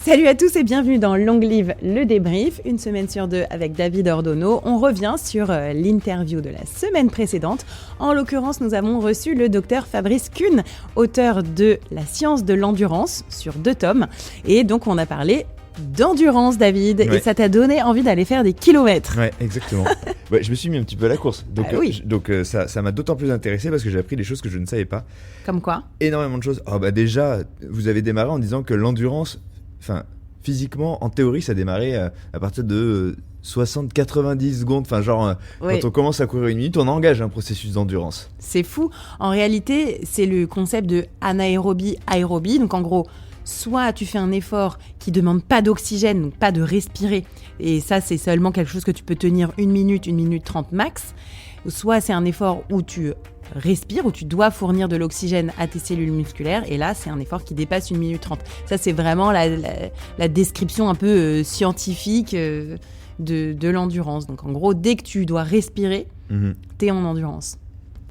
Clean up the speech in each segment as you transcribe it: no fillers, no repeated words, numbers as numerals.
Salut à tous et bienvenue dans Long Live le débrief, une semaine sur deux avec David Ordonneau. On revient sur l'interview de la semaine précédente. En l'occurrence, nous avons reçu le docteur Fabrice Kuhn, auteur de La science de l'endurance sur 2 tomes. Et donc on a parlé d'endurance, David, ouais. Et ça t'a donné envie d'aller faire des kilomètres. Ouais, exactement. Ouais, je me suis mis un petit peu à la course. Donc, ça m'a d'autant plus intéressé parce que j'ai appris des choses que je ne savais pas. Comme quoi ? Énormément de choses. Déjà, vous avez démarré en disant que l'endurance, physiquement, en théorie, ça démarrait à partir de 60-90 secondes. Oui. Quand on commence à courir 1 minute, on engage un processus d'endurance. C'est fou. En réalité, c'est le concept de anaérobie-aérobie. Donc en gros, soit tu fais un effort qui demande pas d'oxygène, donc pas de respirer, et ça c'est seulement quelque chose que tu peux tenir 1 minute 30 max, soit c'est un effort où tu respires, où tu dois fournir de l'oxygène à tes cellules musculaires, et là c'est un effort qui dépasse 1 minute 30. Ça c'est vraiment la description un peu scientifique de l'endurance. Donc en gros, dès que tu dois respirer, t'es en endurance.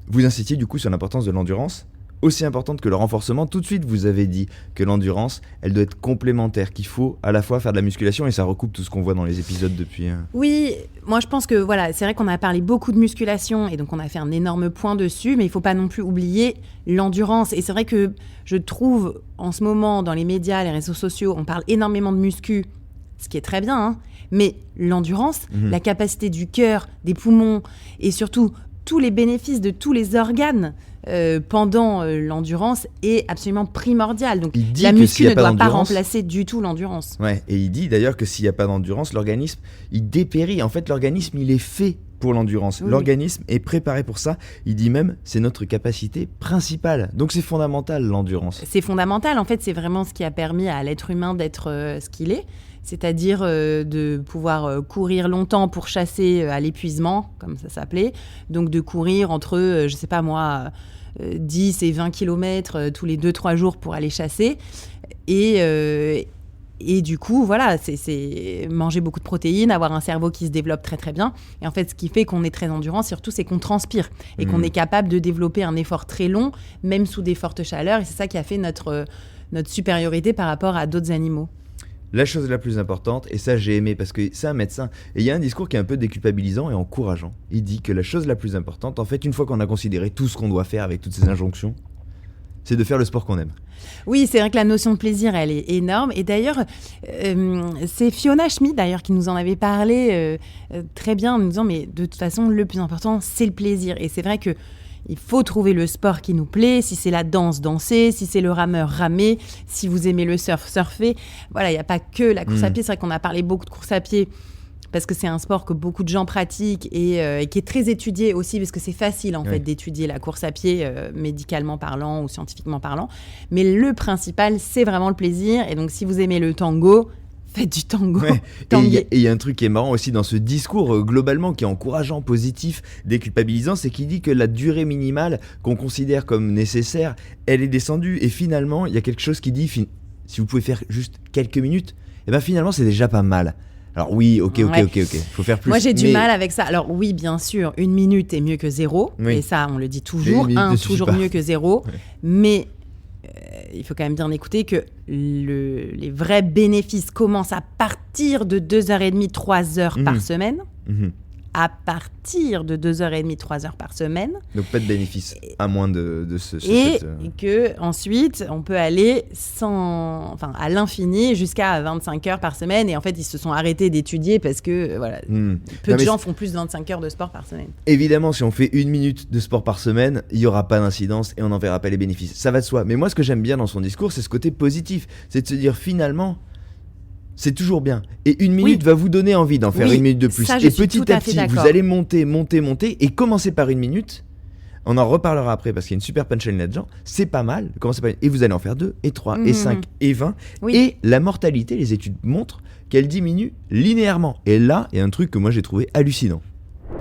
Vous insistiez du coup sur l'importance de l'endurance, aussi importante que le renforcement. Tout de suite, vous avez dit que l'endurance, elle doit être complémentaire, qu'il faut à la fois faire de la musculation, et ça recoupe tout ce qu'on voit dans les épisodes depuis... Oui, moi je pense que c'est vrai qu'on a parlé beaucoup de musculation, et donc on a fait un énorme point dessus, mais il ne faut pas non plus oublier l'endurance. Et c'est vrai que je trouve, en ce moment, dans les médias, les réseaux sociaux, on parle énormément de muscu, ce qui est très bien, hein, mais l'endurance, la capacité du cœur, des poumons, et surtout tous les bénéfices de tous les organes pendant l'endurance est absolument primordial. Donc la muscu ne doit pas remplacer du tout l'endurance. Ouais, et il dit d'ailleurs que s'il n'y a pas d'endurance, l'organisme, il dépérit. En fait, l'organisme, il est fait pour l'endurance. Oui. L'organisme est préparé pour ça. Il dit même, c'est notre capacité principale. Donc c'est fondamental, l'endurance. C'est fondamental. En fait, c'est vraiment ce qui a permis à l'être humain d'être ce qu'il est. C'est-à-dire de pouvoir courir longtemps pour chasser à l'épuisement, comme ça s'appelait. Donc de courir entre, 10 et 20 km tous les 2-3 jours pour aller chasser. Et du coup, c'est manger beaucoup de protéines, avoir un cerveau qui se développe très très bien. Et en fait, ce qui fait qu'on est très endurant, surtout, c'est qu'on transpire et qu'on est capable de développer un effort très long, même sous des fortes chaleurs. Et c'est ça qui a fait notre supériorité par rapport à d'autres animaux. La chose la plus importante, et ça j'ai aimé parce que c'est un médecin, et il y a un discours qui est un peu déculpabilisant et encourageant. Il dit que la chose la plus importante, en fait, une fois qu'on a considéré tout ce qu'on doit faire avec toutes ces injonctions, c'est de faire le sport qu'on aime. Oui, c'est vrai que la notion de plaisir, elle est énorme. Et d'ailleurs, c'est Fiona Schmidt d'ailleurs qui nous en avait parlé très bien en nous disant, mais de toute façon, le plus important, c'est le plaisir. Et c'est vrai que il faut trouver le sport qui nous plaît. Si c'est la danse, danser. Si c'est le rameur, ramer. Si vous aimez le surf, surfer. Voilà, il n'y a pas que la course à pied. C'est vrai qu'on a parlé beaucoup de course à pied parce que c'est un sport que beaucoup de gens pratiquent et qui est très étudié aussi parce que c'est facile en fait d'étudier la course à pied médicalement parlant ou scientifiquement parlant. Mais le principal, c'est vraiment le plaisir. Et donc, si vous aimez le tango, faites du tango. Ouais. Et il y a un truc qui est marrant aussi dans ce discours globalement qui est encourageant, positif, déculpabilisant, c'est qu'il dit que la durée minimale qu'on considère comme nécessaire, elle est descendue. Et finalement, il y a quelque chose qui dit, si vous pouvez faire juste quelques minutes, et ben finalement c'est déjà pas mal. Alors oui, ok, faut faire plus. Moi j'ai du mal avec ça. Alors oui, bien sûr, 1 minute est mieux que 0, et ça on le dit toujours, toujours mieux que 0, mais il faut quand même bien écouter que les vrais bénéfices commencent à partir de 2h30, 3h par semaine. À partir de 2h30, 3h par semaine. Donc pas de bénéfice, à moins de ce... Et qu'ensuite, on peut aller à l'infini jusqu'à 25 heures par semaine. Et en fait, ils se sont arrêtés d'étudier parce que peu de gens font plus de 25 heures de sport par semaine. Évidemment, si on fait 1 minute de sport par semaine, il n'y aura pas d'incidence et on n'en verra pas les bénéfices. Ça va de soi. Mais moi, ce que j'aime bien dans son discours, c'est ce côté positif. C'est de se dire finalement... c'est toujours bien. Et 1 minute va vous donner envie d'en faire 1 minute de plus. Ça, et petit à petit, vous allez monter. Et commencer par 1 minute. On en reparlera après parce qu'il y a une super punchline là-dedans. C'est pas mal. Et vous allez en faire 2, et 3, et 5, et 20. Et la mortalité, les études montrent qu'elle diminue linéairement. Et là, il y a un truc que moi j'ai trouvé hallucinant.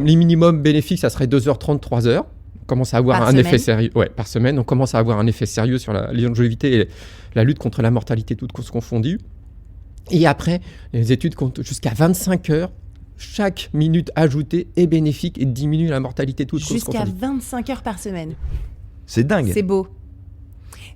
Les minimums bénéfiques, ça serait 2h30, 3h. On commence à avoir effet sérieux. Ouais, par semaine. On commence à avoir un effet sérieux sur la longévité et la lutte contre la mortalité, toutes causes confondues. Et après, les études comptent jusqu'à 25 heures. Chaque minute ajoutée est bénéfique et diminue la mortalité toute cause confondue. Jusqu'à 25 heures par semaine. C'est dingue. C'est beau.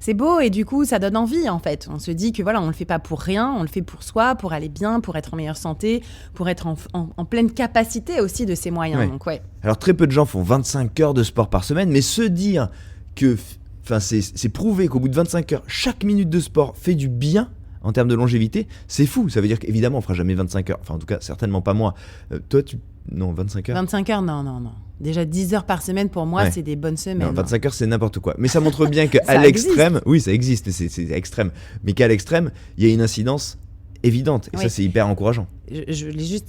C'est beau et du coup, ça donne envie en fait. On se dit que voilà, on le fait pas pour rien, on le fait pour soi, pour aller bien, pour être en meilleure santé, pour être en pleine capacité aussi de ses moyens. Ouais. Donc, ouais. Alors très peu de gens font 25 heures de sport par semaine, mais se dire que c'est prouvé qu'au bout de 25 heures, chaque minute de sport fait du bien en termes de longévité, c'est fou. Ça veut dire qu'évidemment, on fera jamais 25 heures. Enfin, en tout cas, certainement pas moi. Toi, non, 25 heures 25 heures, non. Déjà 10 heures par semaine, pour moi, c'est des bonnes semaines. Non, 25 heures, c'est n'importe quoi. Mais ça montre bien qu'à l'extrême, oui, ça existe, c'est extrême. Mais qu'à l'extrême, il y a une incidence évidente. Et ça, c'est hyper encourageant.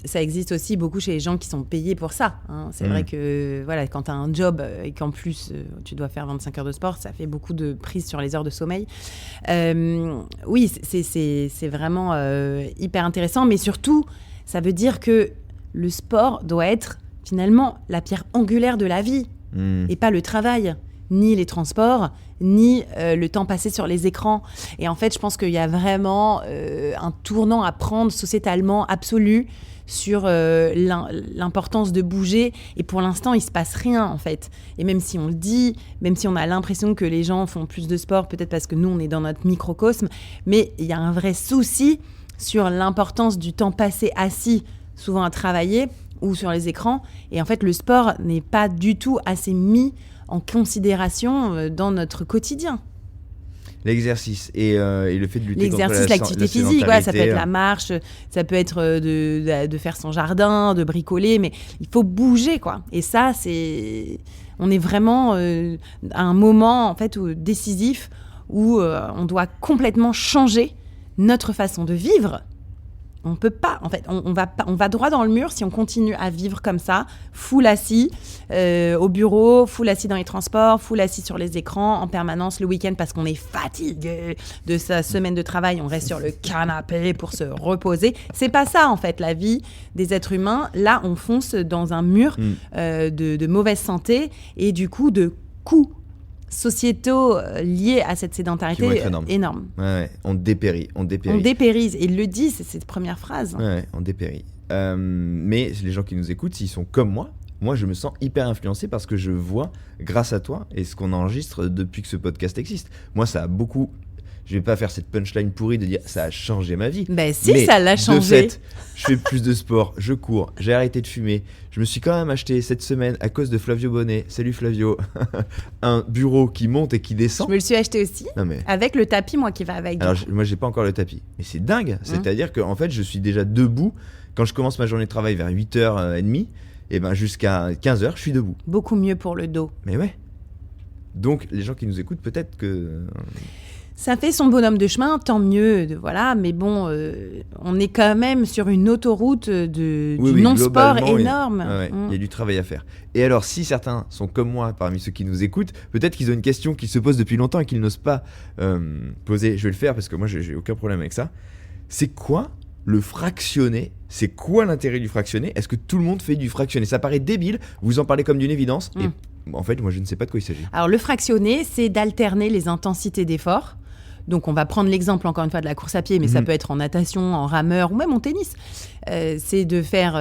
Ça existe aussi beaucoup chez les gens qui sont payés pour ça. Hein. C'est vrai que voilà, quand tu as un job et qu'en plus tu dois faire 25 heures de sport, ça fait beaucoup de prise sur les heures de sommeil. Oui, c'est vraiment hyper intéressant. Mais surtout, ça veut dire que le sport doit être finalement la pierre angulaire de la vie et pas le travail, ni les transports, ni le temps passé sur les écrans. Et en fait, je pense qu'il y a vraiment un tournant à prendre sociétalement absolu sur l'importance de bouger. Et pour l'instant, il ne se passe rien, en fait. Et même si on le dit, même si on a l'impression que les gens font plus de sport, peut-être parce que nous, on est dans notre microcosme, mais il y a un vrai souci sur l'importance du temps passé assis, souvent à travailler, ou sur les écrans. Et en fait, le sport n'est pas du tout assez mis en considération dans notre quotidien. L'exercice et le fait de lutter contre l'activité physique, ouais, ça peut être la marche, ça peut être de faire son jardin, de bricoler, mais il faut bouger, quoi. Et ça, on est vraiment à un moment en fait décisif où on doit complètement changer notre façon de vivre. On peut pas, en fait, on va droit dans le mur si on continue à vivre comme ça, full assis au bureau, full assis dans les transports, full assis sur les écrans en permanence le week-end parce qu'on est fatigué de sa semaine de travail, on reste sur le canapé pour se reposer. C'est pas ça, en fait, la vie des êtres humains. Là, on fonce dans un mur de mauvaise santé et du coup de coûts sociétaux liés à cette sédentarité énorme. Ouais, on dépérit. On dépérise. Et il le dit, c'est cette première phrase. Ouais, on dépérit. Mais les gens qui nous écoutent, s'ils sont comme moi, je me sens hyper influencé parce que je vois, grâce à toi et ce qu'on enregistre depuis que ce podcast existe. Moi, ça a beaucoup... Je vais pas faire cette punchline pourrie de dire ça a changé ma vie. Mais ça l'a changé. De fait, je fais plus de sport, je cours, j'ai arrêté de fumer. Je me suis quand même acheté cette semaine, à cause de Flavio Bonnet, salut Flavio, un bureau qui monte et qui descend. Je me le suis acheté aussi, avec le tapis, moi, qui va avec. Alors, moi, j'ai pas encore le tapis. Mais c'est dingue. C'est-à-dire qu'en fait, je suis déjà debout. Quand je commence ma journée de travail vers 8h30, et ben jusqu'à 15h, je suis debout. Beaucoup mieux pour le dos. Mais ouais. Donc, les gens qui nous écoutent, peut-être que... Ça fait son bonhomme de chemin, tant mieux, voilà. Mais bon, on est quand même sur une autoroute du non-sport énorme. Il y a du travail à faire. Et alors, si certains sont comme moi, parmi ceux qui nous écoutent, peut-être qu'ils ont une question qui se pose depuis longtemps et qu'ils n'osent pas poser. Je vais le faire parce que moi, j'ai aucun problème avec ça. C'est quoi le fractionné? C'est quoi l'intérêt du fractionné? Est-ce que tout le monde fait du fractionné? Ça paraît débile, vous en parlez comme d'une évidence. Et en fait, moi, je ne sais pas de quoi il s'agit. Alors, le fractionné, c'est d'alterner les intensités d'effort. Donc, on va prendre l'exemple, encore une fois, de la course à pied, mais ça peut être en natation, en rameur ou même en tennis. C'est de faire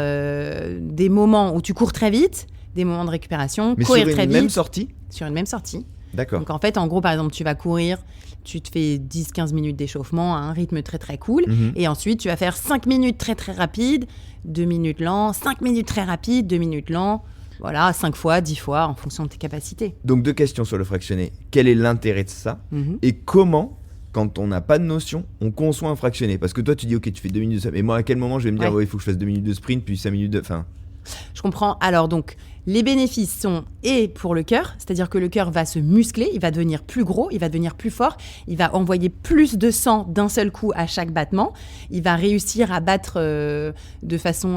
des moments où tu cours très vite, des moments de récupération, courir très vite. Mais sur une même sortie ? Sur une même sortie. D'accord. Donc, en fait, en gros, par exemple, tu vas courir, tu te fais 10-15 minutes d'échauffement à un rythme très, très cool. Et ensuite, tu vas faire 5 minutes très, très rapides, 2 minutes lents, 5 minutes très rapides, 2 minutes lents. Voilà, 5 fois, 10 fois, en fonction de tes capacités. Donc, 2 questions sur le fractionné. Quel est l'intérêt de ça ? Et comment... Quand on n'a pas de notion, on conçoit un fractionné. Parce que toi, tu dis, ok, tu fais 2 minutes de ça. Mais moi, à quel moment je vais me dire, il faut que je fasse 2 minutes de sprint, puis 5 minutes de... Enfin... Je comprends. Alors, donc, les bénéfices sont pour le cœur, c'est-à-dire que le cœur va se muscler, il va devenir plus gros, il va devenir plus fort, il va envoyer plus de sang d'un seul coup à chaque battement, il va réussir à battre de façon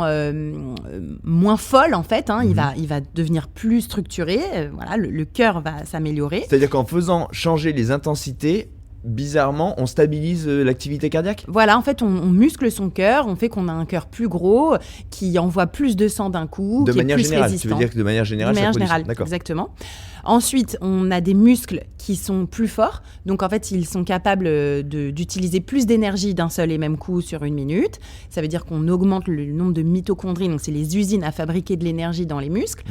moins folle, en fait, il va devenir plus structuré, voilà, le cœur va s'améliorer. C'est-à-dire qu'en faisant changer les intensités, bizarrement, on stabilise l'activité cardiaque ? Voilà, en fait, on muscle son cœur, on fait qu'on a un cœur plus gros, qui envoie plus de sang d'un coup, qui est plus résistant. Tu veux dire que de manière générale, d'accord. Exactement. Ensuite, on a des muscles qui sont plus forts. Donc, en fait, ils sont capables d'utiliser plus d'énergie d'un seul et même coup sur 1 minute. Ça veut dire qu'on augmente le nombre de mitochondries. Donc, c'est les usines à fabriquer de l'énergie dans les muscles.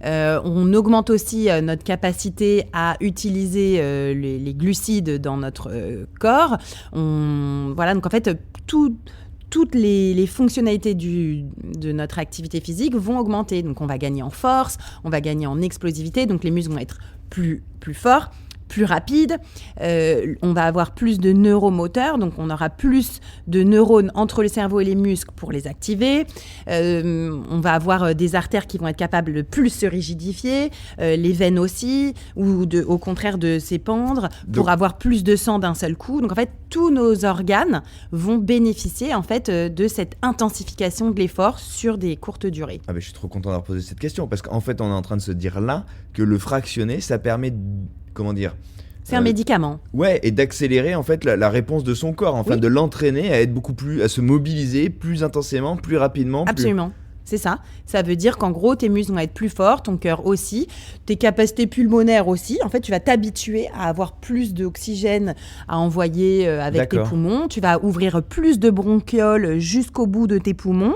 On augmente aussi notre capacité à utiliser les glucides dans notre corps. Voilà, donc en fait, toutes les fonctionnalités de notre activité physique vont augmenter. Donc, on va gagner en force, on va gagner en explosivité. Donc, les muscles vont être plus forts, plus rapides. On va avoir plus de neuromoteurs. Donc, on aura plus de neurones entre le cerveau et les muscles pour les activer. On va avoir des artères qui vont être capables de plus se rigidifier, les veines aussi, ou au contraire de s'épandre pour avoir plus de sang d'un seul coup. Donc, en fait, tous nos organes vont bénéficier en fait de cette intensification de l'effort sur des courtes durées. Ah ben, je suis trop content d'avoir posé cette question parce qu'en fait, on est en train de se dire là que le fractionné, ça permet comment dire, c'est un médicament. Ouais, et d'accélérer en fait la réponse de son corps, enfin de l'entraîner à être beaucoup plus, à se mobiliser plus intensément, plus rapidement. Absolument. C'est ça. Ça veut dire qu'en gros, tes muscles vont être plus forts, ton cœur aussi, tes capacités pulmonaires aussi. En fait, tu vas t'habituer à avoir plus d'oxygène à envoyer avec tes poumons. Tu vas ouvrir plus de bronchioles jusqu'au bout de tes poumons.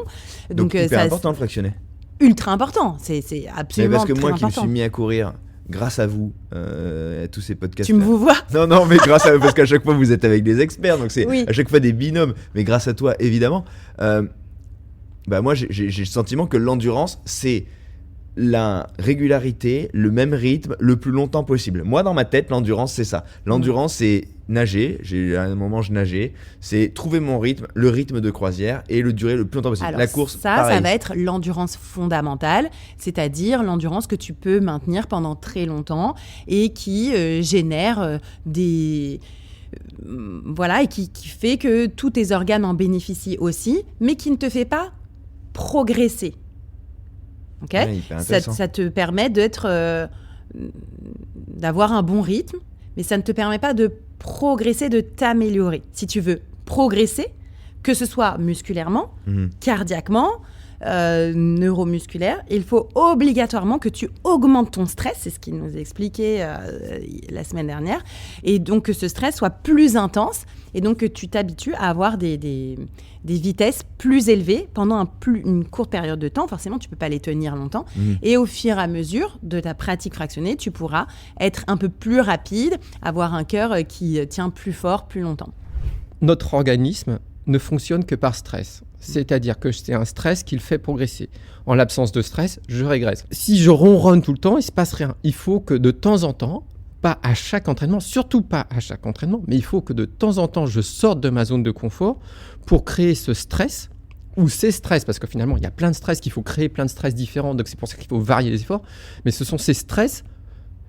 Donc hyper important le fractionné. Ultra important. C'est absolument parce que très moi important. qui me suis mis à courir grâce à vous, à tous ces podcasts. Tu me vois ? Non, mais grâce à vous, parce qu'à chaque fois vous êtes avec des experts, donc c'est à chaque fois des binômes. Mais grâce à toi, évidemment. Moi, j'ai le sentiment que l'endurance, c'est la régularité, le même rythme, le plus longtemps possible. Moi, dans ma tête, l'endurance, c'est ça. L'endurance, c'est nager. À un moment, je nageais. C'est trouver mon rythme, le rythme de croisière et le durer le plus longtemps possible. Alors, la course, ça pareil. Ça va être l'endurance fondamentale, c'est-à-dire l'endurance que tu peux maintenir pendant très longtemps et qui génère des... voilà, et qui fait que tous tes organes en bénéficient aussi, mais qui ne te fait pas progresser. Ok ? Ça te permet d'avoir un bon rythme, mais ça ne te permet pas de progresser, de t'améliorer. Si tu veux progresser, que ce soit musculairement, cardiaquement, neuromusculaire, il faut obligatoirement que tu augmentes ton stress, c'est ce qu'il nous expliquait la semaine dernière, et donc que ce stress soit plus intense, et donc que tu t'habitues à avoir des vitesses plus élevées pendant une courte période de temps. Forcément, tu ne peux pas les tenir longtemps, et au fur et à mesure de ta pratique fractionnée, tu pourras être un peu plus rapide, avoir un cœur qui tient plus fort, plus longtemps. Notre organisme ne fonctionne que par stress. C'est-à-dire que c'est un stress qui le fait progresser. En l'absence de stress, je régresse. Si je ronronne tout le temps, il ne se passe rien. Il faut que de temps en temps, pas à chaque entraînement, surtout pas à chaque entraînement, mais il faut que de temps en temps, je sorte de ma zone de confort pour créer ce stress ou ces stress, parce que finalement, il y a plein de stress qu'il faut créer, plein de stress différents, donc c'est pour ça qu'il faut varier les efforts. Mais ce sont ces stress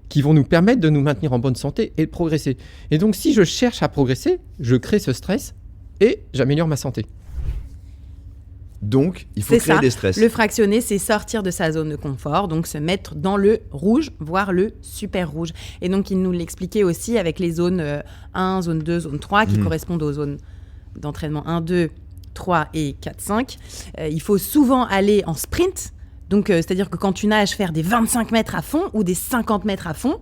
qui vont nous permettre de nous maintenir en bonne santé et de progresser. Et donc, si je cherche à progresser, je crée ce stress et j'améliore ma santé. Donc, il faut créer des stress. Le fractionné, c'est sortir de sa zone de confort, donc se mettre dans le rouge, voire le super rouge. Et donc, il nous l'expliquait aussi avec les zones 1, zone 2, zone 3, qui correspondent aux zones d'entraînement 1, 2, 3 et 4, 5. Il faut souvent aller en sprint, donc c'est-à-dire que quand tu nages, faire des 25 mètres à fond ou des 50 mètres à fond,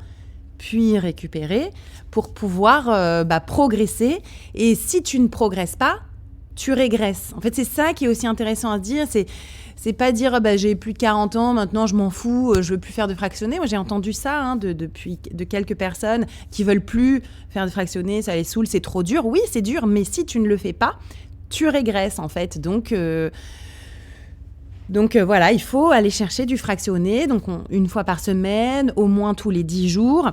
puis récupérer pour pouvoir progresser. Et si tu ne progresses pas, tu régresses. En fait, c'est ça qui est aussi intéressant à se dire. C'est pas dire j'ai plus de 40 ans, maintenant je m'en fous, je veux plus faire de fractionné. Moi, j'ai entendu ça de quelques personnes qui veulent plus faire de fractionné, ça les saoule, c'est trop dur. Oui, c'est dur, mais si tu ne le fais pas, tu régresses en fait. Donc voilà, il faut aller chercher du fractionné, donc une fois par semaine, au moins tous les 10 jours.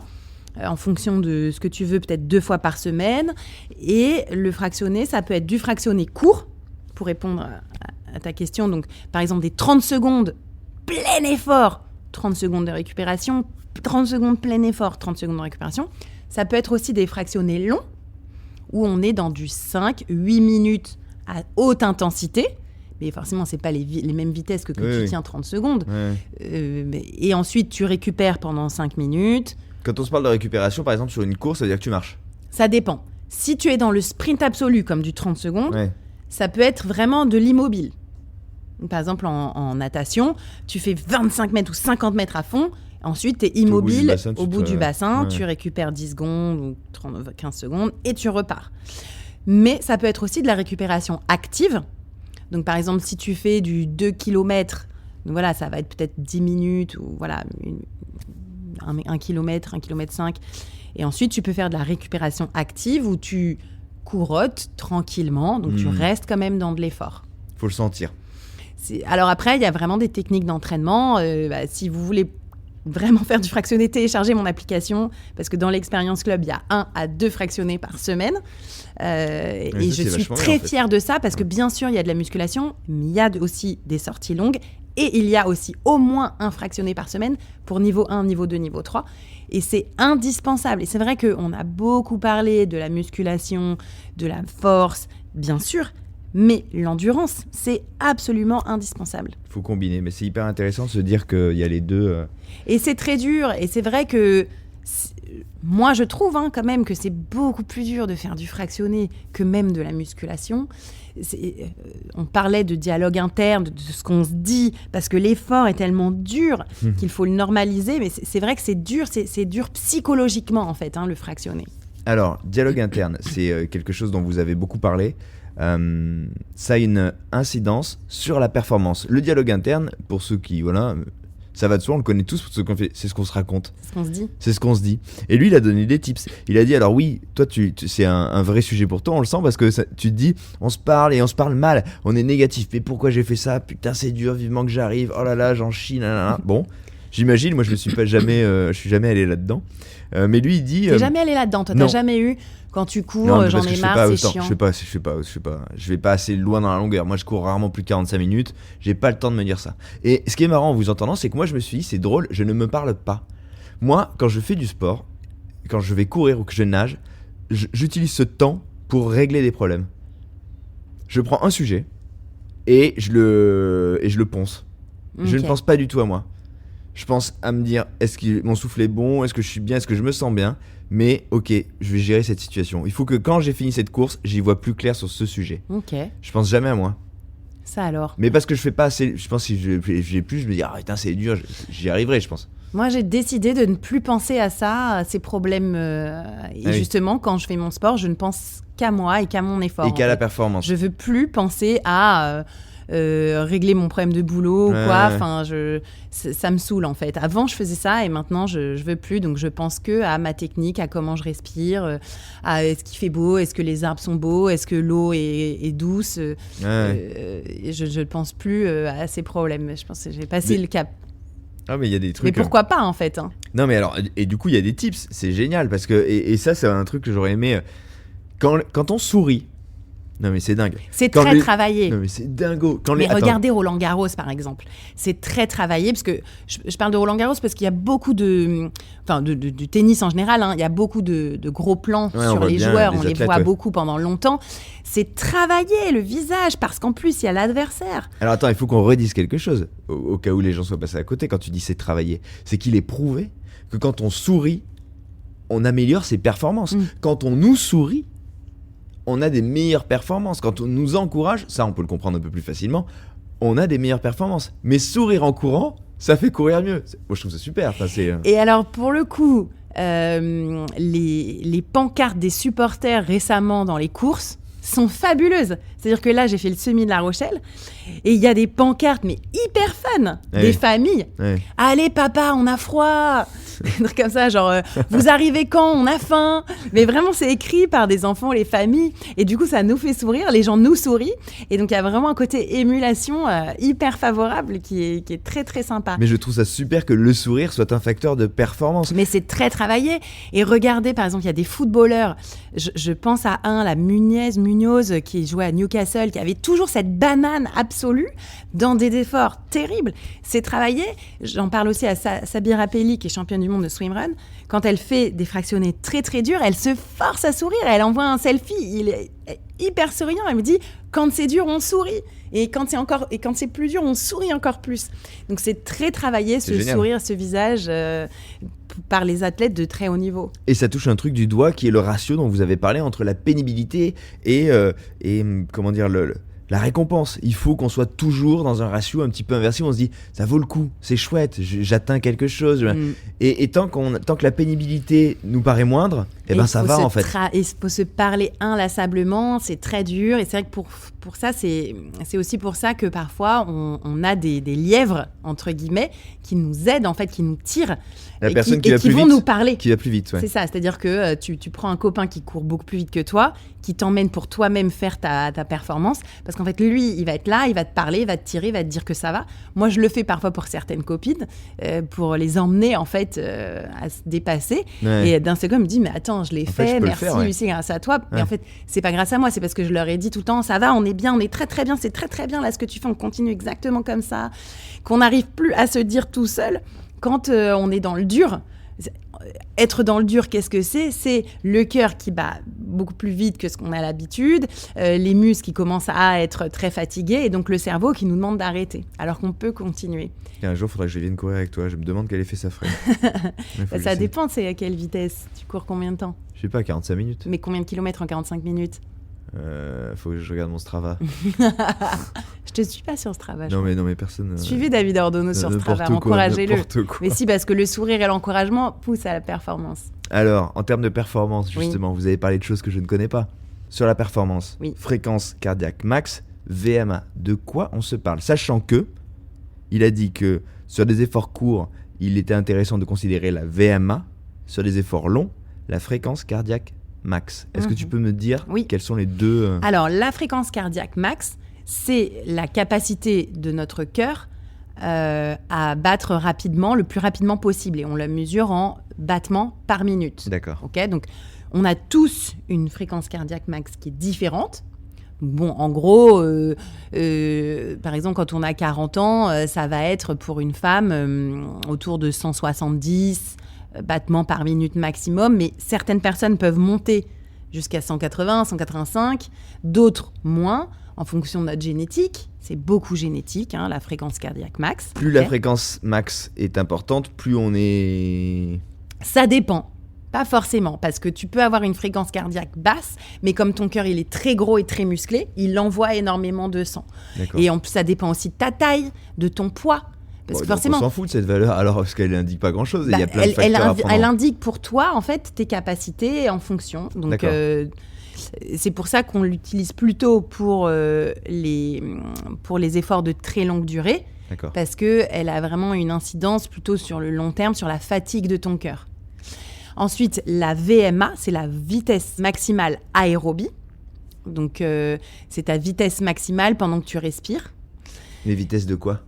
En fonction de ce que tu veux, peut-être 2 fois par semaine. Et le fractionné, ça peut être du fractionné court, pour répondre à ta question. Donc, par exemple, des 30 secondes, plein effort, 30 secondes de récupération, 30 secondes plein effort, 30 secondes de récupération. Ça peut être aussi des fractionnés longs, où on est dans du 5-8 minutes à haute intensité. Mais forcément, ce n'est pas les mêmes vitesses que tu tiens 30 secondes. Et ensuite, tu récupères pendant 5 minutes. Quand on se parle de récupération, par exemple, sur une course, ça veut dire que tu marches. Ça dépend. Si tu es dans le sprint absolu, comme du 30 secondes, ça peut être vraiment de l'immobile. Par exemple, en natation, tu fais 25 mètres ou 50 mètres à fond. Ensuite, tu es immobile au bout du bassin, tu récupères 10 secondes ou 15 secondes et tu repars. Mais ça peut être aussi de la récupération active. Donc, par exemple, si tu fais du 2 km, donc voilà, ça va être peut-être 10 minutes ou voilà, 1 km, 1 km 5. Et ensuite, tu peux faire de la récupération active où tu courottes tranquillement. Donc, tu restes quand même dans de l'effort. Il faut le sentir. Alors après, il y a vraiment des techniques d'entraînement. Si vous voulez vraiment faire du fractionné, téléchargez mon application parce que dans l'Expérience Club, il y a 1 à 2 fractionnés par semaine. Et je suis très fière de ça parce que bien sûr, il y a de la musculation, mais il y a aussi des sorties longues et il y a aussi au moins 1 fractionné par semaine pour niveau 1, niveau 2, niveau 3. Et c'est indispensable. Et c'est vrai qu'on a beaucoup parlé de la musculation, de la force, bien sûr, mais l'endurance, c'est absolument indispensable. Il faut combiner, mais c'est hyper intéressant de se dire qu'il y a les deux. Et c'est très dur, et c'est vrai que moi je trouve quand même que c'est beaucoup plus dur de faire du fractionné que même de la musculation. On parlait de dialogue interne, de ce qu'on se dit, parce que l'effort est tellement dur qu'il faut le normaliser, mais c'est vrai que c'est dur psychologiquement en fait, le fractionné. Alors, dialogue interne, c'est quelque chose dont vous avez beaucoup parlé. Ça a une incidence sur la performance. Le dialogue interne, pour ceux qui, ça va de soi, on le connaît tous, pour ceux qu'on fait, c'est ce qu'on se raconte. C'est ce qu'on se dit. C'est ce qu'on se dit. Et lui, il a donné des tips. Il a dit, alors oui, toi, c'est un vrai sujet pour toi, on le sent, parce que tu te dis, on se parle et on se parle mal, on est négatif. Mais pourquoi j'ai fait ça ? Putain, c'est dur, vivement que j'arrive. Oh là là, j'en chie, là. Bon, j'imagine, moi, je suis jamais allé là-dedans. Mais lui, il dit... T'es jamais allé là-dedans, toi, t'as jamais eu... Quand tu cours, j'en ai marre, c'est chiant. Je vais pas assez loin dans la longueur. Moi, je cours rarement plus de 45 minutes. J'ai pas le temps de me dire ça. Et ce qui est marrant en vous entendant, c'est que moi, je me suis dit, c'est drôle, je ne me parle pas. Moi, quand je fais du sport, quand je vais courir ou que je nage, j'utilise ce temps pour régler des problèmes. Je prends un sujet et je le ponce. Okay. Je ne pense pas du tout à moi. Je pense à me dire, est-ce que mon souffle est bon ? Est-ce que je suis bien ? Est-ce que je me sens bien ? Mais ok, je vais gérer cette situation. Il faut que quand j'ai fini cette course, j'y vois plus clair sur ce sujet. Ok. Je pense jamais à moi. Ça alors ? Mais parce que je fais pas assez. Je pense que si j'ai plus, je me dis, ah putain, c'est dur, j'y arriverai, je pense. Moi, j'ai décidé de ne plus penser à ça, à ces problèmes. Justement, quand je fais mon sport, je ne pense qu'à moi et qu'à mon effort. Et qu'à la performance. Je veux plus penser à... régler mon problème de boulot ou quoi, ça me saoule en fait. Avant je faisais ça et maintenant je veux plus, donc je pense que à ma technique, à comment je respire, à est-ce qu'il fait beau, est-ce que les arbres sont beaux, est-ce que l'eau est douce, je ne pense plus à ces problèmes. Je pense que j'ai passé le cap. Ah mais il y a des trucs. Mais pourquoi pas en fait Non mais alors, et du coup il y a des tips, c'est génial parce que et ça c'est un truc que j'aurais aimé quand on sourit. Non mais c'est dingue. C'est très travaillé. Non mais c'est dingo. Regardez Roland Garros par exemple. C'est très travaillé parce que je parle de Roland Garros parce qu'il y a beaucoup du tennis en général. Il y a beaucoup de gros plans sur les joueurs. On les voit beaucoup pendant longtemps. C'est travailler le visage parce qu'en plus il y a l'adversaire. Alors attends, il faut qu'on redise quelque chose au cas où les gens soient passés à côté. Quand tu dis c'est travailler, c'est qu'il est prouvé que quand on sourit, on améliore ses performances. Quand on nous sourit, on a des meilleures performances. Quand on nous encourage, ça on peut le comprendre un peu plus facilement, on a des meilleures performances. Mais sourire en courant, ça fait courir mieux. Moi je trouve ça super. Enfin, Et alors pour le coup, les pancartes des supporters récemment dans les courses sont fabuleuses. C'est-à-dire que là, j'ai fait le semi de La Rochelle et il y a des pancartes, mais hyper fun, des familles. Allez, papa, on a froid. Des trucs comme ça, genre, vous arrivez quand ? On a faim. Mais vraiment, c'est écrit par des enfants, les familles. Et du coup, ça nous fait sourire. Les gens nous sourient. Et donc, il y a vraiment un côté émulation hyper favorable qui est très, très sympa. Mais je trouve ça super que le sourire soit un facteur de performance. Mais c'est très travaillé. Et regardez, par exemple, il y a des footballeurs. Je pense à la Munoz, qui jouait à Newcastle, qui avait toujours cette banane absolue dans des efforts terribles. C'est travaillé. J'en parle aussi à Sabir Apelli, qui est championne du monde de swimrun. Quand elle fait des fractionnés très très durs, elle se force à sourire. Elle envoie un selfie. Il est hyper souriant. Elle me dit, quand c'est dur, on sourit. Et quand c'est plus dur, on sourit encore plus. Donc c'est très travaillé, ce sourire, ce visage par les athlètes de très haut niveau. Et ça touche un truc du doigt qui est le ratio dont vous avez parlé entre la pénibilité et comment dire la récompense. Il faut qu'on soit toujours dans un ratio un petit peu inversé où on se dit ça vaut le coup, c'est chouette, j'atteins quelque chose. Et tant que la pénibilité nous paraît moindre, ça va en fait. Il faut se parler inlassablement, c'est très dur. Et c'est vrai que pour ça, c'est aussi pour ça que parfois on a des lièvres, entre guillemets, qui nous aident en fait, qui nous tirent. La personne qui vont nous parler. Qui va plus vite, ouais. C'est ça, c'est-à-dire que tu prends un copain qui court beaucoup plus vite que toi, qui t'emmène pour toi-même faire ta performance, parce qu'en fait, lui, il va être là, il va te parler, il va te tirer, il va te dire que ça va. Moi, je le fais parfois pour certaines copines, pour les emmener, en fait, à se dépasser. Ouais. Et d'un seul coup, elle me dit, mais attends, je l'ai fait, merci, Lucie, grâce à toi. Ouais. Et en fait, c'est pas grâce à moi, c'est parce que je leur ai dit tout le temps, ça va, on est bien, on est très, très bien, c'est très, très bien, là, ce que tu fais, on continue exactement comme ça, qu'on n'arrive plus à se dire tout seul quand on est dans le dur. Être dans le dur, qu'est-ce que c'est ? C'est le cœur qui bat beaucoup plus vite que ce qu'on a l'habitude, les muscles qui commencent à être très fatigués et donc le cerveau qui nous demande d'arrêter, alors qu'on peut continuer. Et un jour, il faudrait que je vienne courir avec toi. Je me demande quel effet ça ferait. Ça dépend, c'est à quelle vitesse. Tu cours combien de temps ? Je sais pas, 45 minutes. Mais combien de kilomètres en 45 minutes ? Faut que je regarde mon Strava. Je te suis pas sur Strava. Non mais personne. Suivez David Ordono sur Strava, encouragez-le. Mais si, parce que le sourire et l'encouragement poussent à la performance. Alors, en termes de performance, justement, vous avez parlé de choses que je ne connais pas. Sur la performance, fréquence cardiaque max, VMA, de quoi on se parle ? Sachant que, il a dit que sur des efforts courts, il était intéressant de considérer la VMA, sur des efforts longs, la fréquence cardiaque max. Est-ce que tu peux me dire quels sont les deux Alors, la fréquence cardiaque max, c'est la capacité de notre cœur à battre rapidement, le plus rapidement possible. Et on la mesure en battements par minute. D'accord. Okay, donc, on a tous une fréquence cardiaque max qui est différente. Bon, en gros, par exemple, quand on a 40 ans, ça va être pour une femme autour de 170 battements par minute maximum, mais certaines personnes peuvent monter jusqu'à 180, 185, d'autres moins, en fonction de notre génétique. C'est beaucoup génétique, la fréquence cardiaque max. Plus la fréquence max est importante, plus on est... Ça dépend. Pas forcément, parce que tu peux avoir une fréquence cardiaque basse, mais comme ton cœur il est très gros et très musclé, il envoie énormément de sang. D'accord. Et en plus, ça dépend aussi de ta taille, de ton poids. Parce que forcément, on s'en fout de cette valeur, alors parce qu'elle n'indique pas grand-chose. Il y a plein de facteurs elle indique pour toi, en fait, tes capacités en fonction. Donc, c'est pour ça qu'on l'utilise plutôt pour les efforts de très longue durée. D'accord. Parce qu'elle a vraiment une incidence plutôt sur le long terme, sur la fatigue de ton cœur. Ensuite, la VMA, c'est la vitesse maximale aérobie. Donc, c'est ta vitesse maximale pendant que tu respires. Les vitesses de quoi ?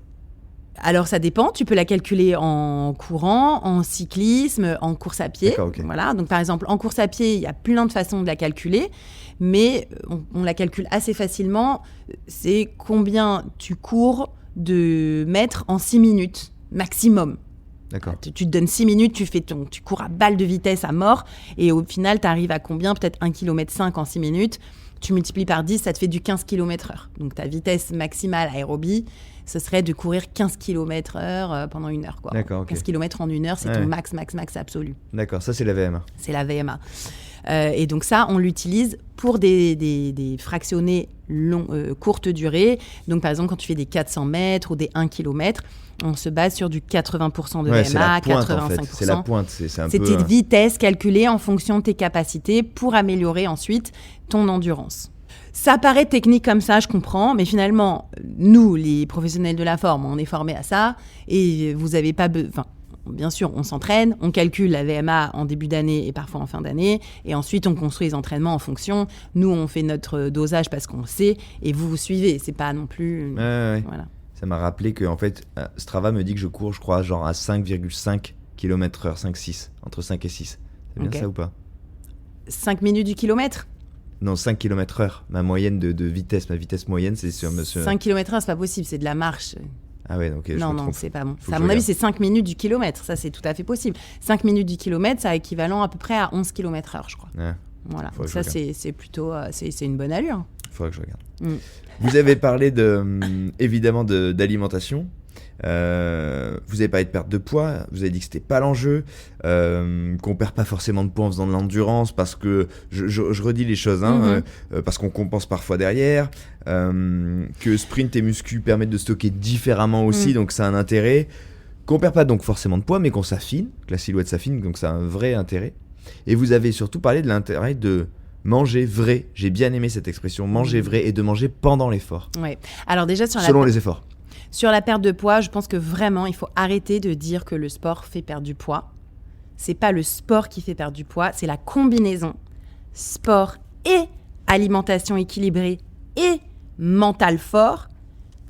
Alors, ça dépend. Tu peux la calculer en courant, en cyclisme, en course à pied. D'accord, okay. Voilà. Donc, par exemple, en course à pied, il y a plein de façons de la calculer, mais on la calcule assez facilement. C'est combien tu cours de mètres en 6 minutes maximum. D'accord. Tu te donnes 6 minutes, tu cours à balle de vitesse à mort, et au final, tu arrives à combien ? Peut-être 1,5 km en 6 minutes. Tu multiplies par 10, ça te fait du 15 km/h. Donc, ta vitesse maximale aérobie, ce serait de courir 15 km/h pendant 1 heure. Quoi. D'accord, okay. 15 km en 1 heure, c'est ton max absolu. D'accord, ça c'est la VMA. C'est la VMA. Et donc ça, on l'utilise pour des fractionnés courte durée. Donc par exemple, quand tu fais des 400 mètres ou des 1 km, on se base sur du 80% de VMA, c'est la pointe, 85%. En fait. C'est la pointe, c'est un peu... C'est tes vitesses calculées en fonction de tes capacités pour améliorer ensuite ton endurance. Ça paraît technique comme ça, je comprends, mais finalement, nous, les professionnels de la forme, on est formés à ça, et vous n'avez pas... Bien sûr, on s'entraîne, on calcule la VMA en début d'année et parfois en fin d'année, et ensuite on construit les entraînements en fonction. Nous, on fait notre dosage parce qu'on le sait, et vous suivez. C'est pas non plus... Voilà. Ça m'a rappelé que en fait, Strava me dit que je cours, je crois, genre à 5,5 km/h, 5,6, entre 5 et 6. C'est bien ça ou pas ? 5 minutes du kilomètre ? Non, 5 km/h. Ma moyenne de vitesse, ma vitesse moyenne, c'est sur... 5 km/h, c'est pas possible, c'est de la marche. Ah ouais, donc non, c'est pas bon. Ça, à mon avis, c'est 5 minutes du kilomètre. Ça, c'est tout à fait possible. 5 minutes du kilomètre, c'est équivalent à peu près à 11 km/h, je crois. Ouais. Voilà. Donc ça, c'est plutôt... c'est une bonne allure. Il faudrait que je regarde. Vous avez parlé évidemment d'alimentation. Vous avez parlé de perte de poids, vous avez dit que c'était pas l'enjeu, qu'on perd pas forcément de poids en faisant de l'endurance parce que, je redis les choses, parce qu'on compense parfois derrière, que sprint et muscu permettent de stocker différemment aussi, donc ça a un intérêt, qu'on perd pas donc forcément de poids, mais qu'on s'affine, que la silhouette s'affine, donc ça a un vrai intérêt. Et vous avez surtout parlé de l'intérêt de manger vrai. J'ai bien aimé cette expression, manger vrai, et de manger pendant l'effort. Ouais. Alors déjà selon les efforts. Sur la perte de poids, je pense que vraiment, il faut arrêter de dire que le sport fait perdre du poids. C'est pas le sport qui fait perdre du poids, c'est la combinaison sport et alimentation équilibrée et mental fort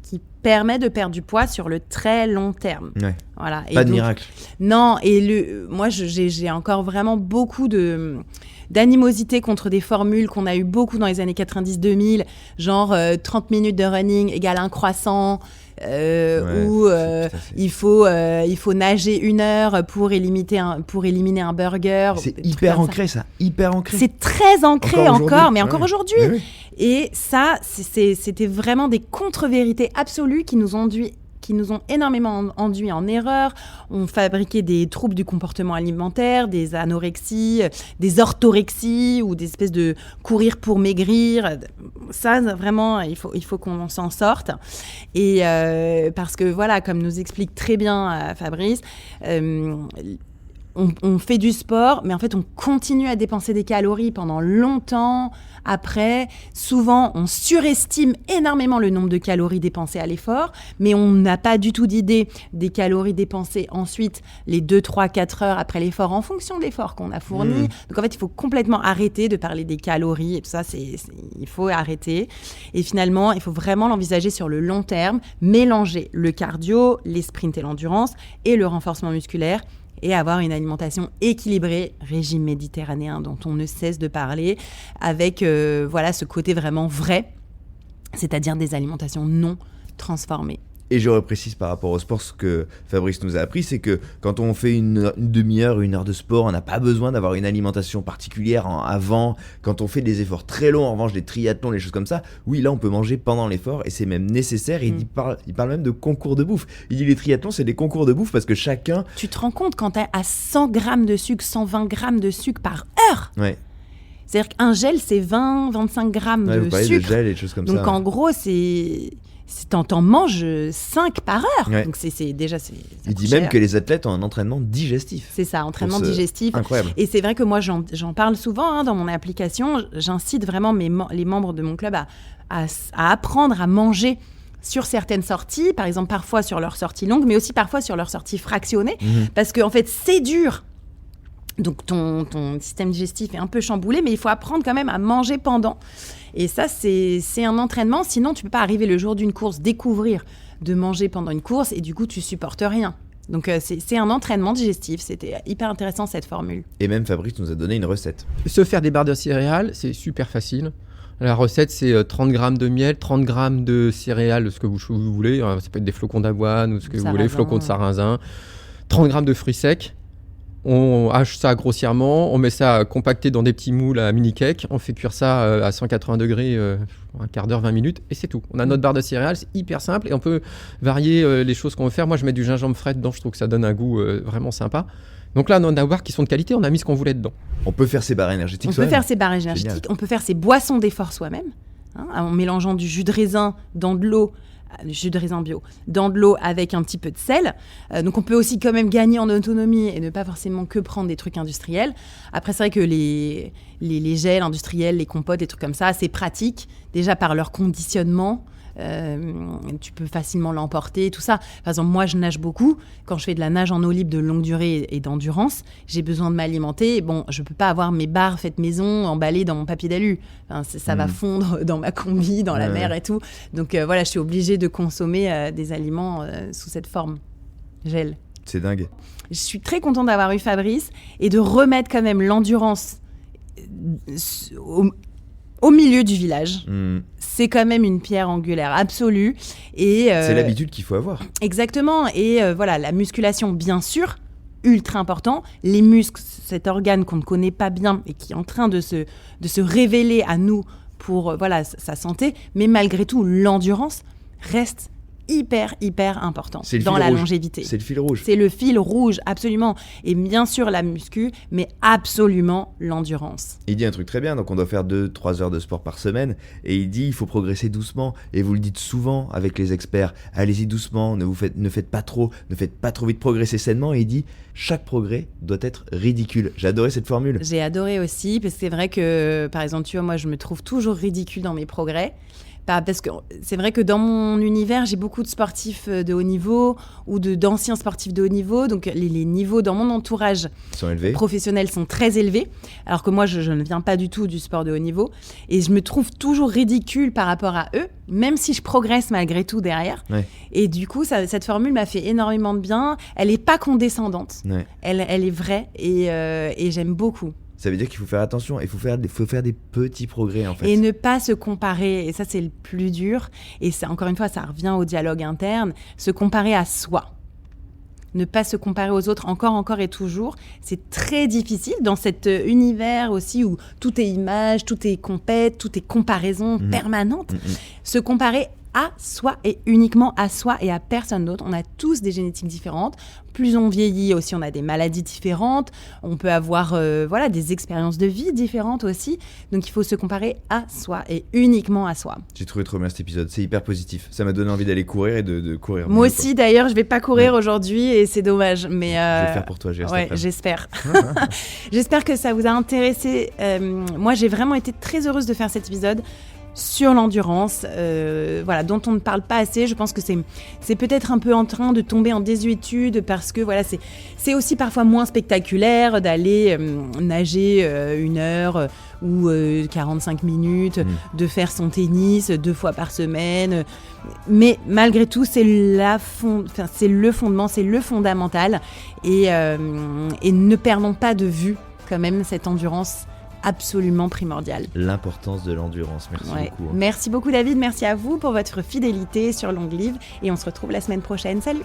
qui permet de perdre du poids sur le très long terme. Ouais. Voilà. Pas de miracle. Non, et moi, j'ai encore vraiment beaucoup d'animosité contre des formules qu'on a eu beaucoup dans les années 90-2000, genre 30 minutes de running égale un croissant, ou il faut nager 1 heure pour éliminer un burger. C'est hyper ancré, ça. Hyper ancré. C'est très ancré encore aujourd'hui. Oui. Et ça, c'était vraiment des contre-vérités absolues qui nous ont énormément enduit en erreur. On fabriquait des troubles du comportement alimentaire, des anorexies, des orthorexies ou des espèces de courir pour maigrir. Ça, vraiment, il faut qu'on s'en sorte. Et parce que, voilà, comme nous explique très bien Fabrice, on fait du sport, mais en fait, on continue à dépenser des calories pendant longtemps. Après, souvent, on surestime énormément le nombre de calories dépensées à l'effort, mais on n'a pas du tout d'idée des calories dépensées ensuite, les 2, 3, 4 heures après l'effort, en fonction de l'effort qu'on a fourni. Donc, en fait, il faut complètement arrêter de parler des calories et tout ça. Il faut arrêter. Et finalement, il faut vraiment l'envisager sur le long terme, mélanger le cardio, les sprints et l'endurance et le renforcement musculaire, et avoir une alimentation équilibrée, régime méditerranéen dont on ne cesse de parler, avec ce côté vraiment vrai, c'est-à-dire des alimentations non transformées. Et je reprécise par rapport au sport, ce que Fabrice nous a appris, c'est que quand on fait une demi-heure, 1 heure de sport, on n'a pas besoin d'avoir une alimentation particulière avant. Quand on fait des efforts très longs, en revanche des triathlons, les choses comme ça, oui, là on peut manger pendant l'effort et c'est même nécessaire. Et il parle même de concours de bouffe. Il dit les triathlons, c'est des concours de bouffe parce que chacun... Tu te rends compte quand tu es à 100 grammes de sucre, 120 grammes de sucre par heure. Ouais. C'est-à-dire qu'un gel, c'est 20-25 grammes de vous parlez sucre. De gel et des choses comme ça. Donc en gros, t'en manges 5 par heure. Ouais. Donc c'est déjà... Il dit même que les athlètes ont un entraînement digestif. C'est ça, entraînement digestif. Incroyable. Et c'est vrai que moi, j'en parle souvent dans mon application. J'incite vraiment les membres de mon club à apprendre à manger sur certaines sorties, par exemple parfois sur leurs sorties longues, mais aussi parfois sur leurs sorties fractionnées, parce qu'en fait, c'est dur. Donc ton système digestif est un peu chamboulé, mais il faut apprendre quand même à manger pendant. Et ça, c'est un entraînement. Sinon, tu ne peux pas arriver le jour d'une course, découvrir de manger pendant une course, et du coup, tu supportes rien. Donc, c'est un entraînement digestif. C'était hyper intéressant, cette formule. Et même Fabrice nous a donné une recette. Se faire des barres de céréales, c'est super facile. La recette, c'est 30 grammes de miel, 30 grammes de céréales, ce que vous voulez. Ça peut être des flocons d'avoine ou ce que vous voulez, flocons de sarrasin. 30 grammes de fruits secs. On hache ça grossièrement, on met ça compacté dans des petits moules à mini-cake, on fait cuire ça à 180 degrés, un quart d'heure, 20 minutes, et c'est tout. On a notre barre de céréales, c'est hyper simple, et on peut varier les choses qu'on veut faire. Moi, je mets du gingembre frais dedans, je trouve que ça donne un goût vraiment sympa. Donc là, on a des barres qui sont de qualité, on a mis ce qu'on voulait dedans. On peut faire ses barres énergétiques soi-même. On peut faire ses boissons d'effort soi-même, en mélangeant du jus de raisin dans de l'eau, jus de raisin bio, dans de l'eau avec un petit peu de sel. Donc on peut aussi quand même gagner en autonomie et ne pas forcément que prendre des trucs industriels. Après, c'est vrai que les gels industriels, les compotes, des trucs comme ça, c'est pratique, déjà par leur conditionnement. Tu peux facilement l'emporter, tout ça. Par exemple, moi, je nage beaucoup. Quand je fais de la nage en eau libre de longue durée et d'endurance, j'ai besoin de m'alimenter. Bon, je peux pas avoir mes barres faites maison, emballées dans mon papier d'alu. Enfin, ça va fondre dans ma combi, dans la mer et tout. Donc voilà, je suis obligée de consommer des aliments sous cette forme. Gel. C'est dingue. Je suis très contente d'avoir eu Fabrice et de remettre quand même l'endurance au milieu du village. C'est quand même une pierre angulaire absolue. Et, c'est l'habitude qu'il faut avoir. Exactement. Et voilà, la musculation, bien sûr, ultra important. Les muscles, cet organe qu'on ne connaît pas bien et qui est en train de se révéler à nous pour sa santé. Mais malgré tout, l'endurance reste hyper important C'est le dans fil la rouge. longévité. C'est le fil rouge. C'est le fil rouge, absolument. Et bien sûr la muscu, mais absolument l'endurance. Il dit un truc très bien, donc on doit faire 2-3 heures de sport par semaine, et il dit il faut progresser doucement, et vous le dites souvent avec les experts, allez-y doucement, ne faites pas trop vite, progressez sainement, et il dit chaque progrès doit être ridicule. J'ai adoré cette formule. J'ai adoré aussi, parce que c'est vrai que, par exemple, tu vois, moi je me trouve toujours ridicule dans mes progrès. Parce que c'est vrai que dans mon univers, j'ai beaucoup de sportifs de haut niveau ou d'anciens sportifs de haut niveau. Donc, les niveaux dans mon entourage professionnel sont très élevés. Alors que moi, je ne viens pas du tout du sport de haut niveau. Et je me trouve toujours ridicule par rapport à eux, même si je progresse malgré tout derrière. Ouais. Et du coup, cette formule m'a fait énormément de bien. Elle n'est pas condescendante. Ouais. Elle est vraie et j'aime beaucoup. Ça veut dire qu'il faut faire attention, il faut faire des petits progrès en fait. Et ne pas se comparer, et ça c'est le plus dur, et ça, encore une fois ça revient au dialogue interne, se comparer à soi. Ne pas se comparer aux autres encore et toujours. C'est très difficile dans cet univers aussi où tout est image, tout est compète, tout est comparaison permanente. Se comparer à soi et uniquement à soi et à personne d'autre. On a tous des génétiques différentes. Plus on vieillit aussi, on a des maladies différentes. On peut avoir des expériences de vie différentes aussi. Donc il faut se comparer à soi et uniquement à soi. J'ai trouvé trop bien cet épisode, c'est hyper positif. Ça m'a donné envie d'aller courir et de courir. Moi aussi d'ailleurs, je vais pas courir aujourd'hui et c'est dommage. Mais je vais le faire pour toi, j'espère. J'espère que ça vous a intéressé. Moi j'ai vraiment été très heureuse de faire cet épisode sur l'endurance, dont on ne parle pas assez. Je pense que c'est peut-être un peu en train de tomber en désuétude parce que c'est aussi parfois moins spectaculaire d'aller nager 1 heure ou 45 minutes, de faire son tennis 2 fois par semaine. Mais malgré tout, c'est le fondement, c'est le fondamental. Et ne perdons pas de vue quand même cette endurance absolument primordial. L'importance de l'endurance. Merci beaucoup. Merci beaucoup David, merci à vous pour votre fidélité sur Long Live et on se retrouve la semaine prochaine. Salut!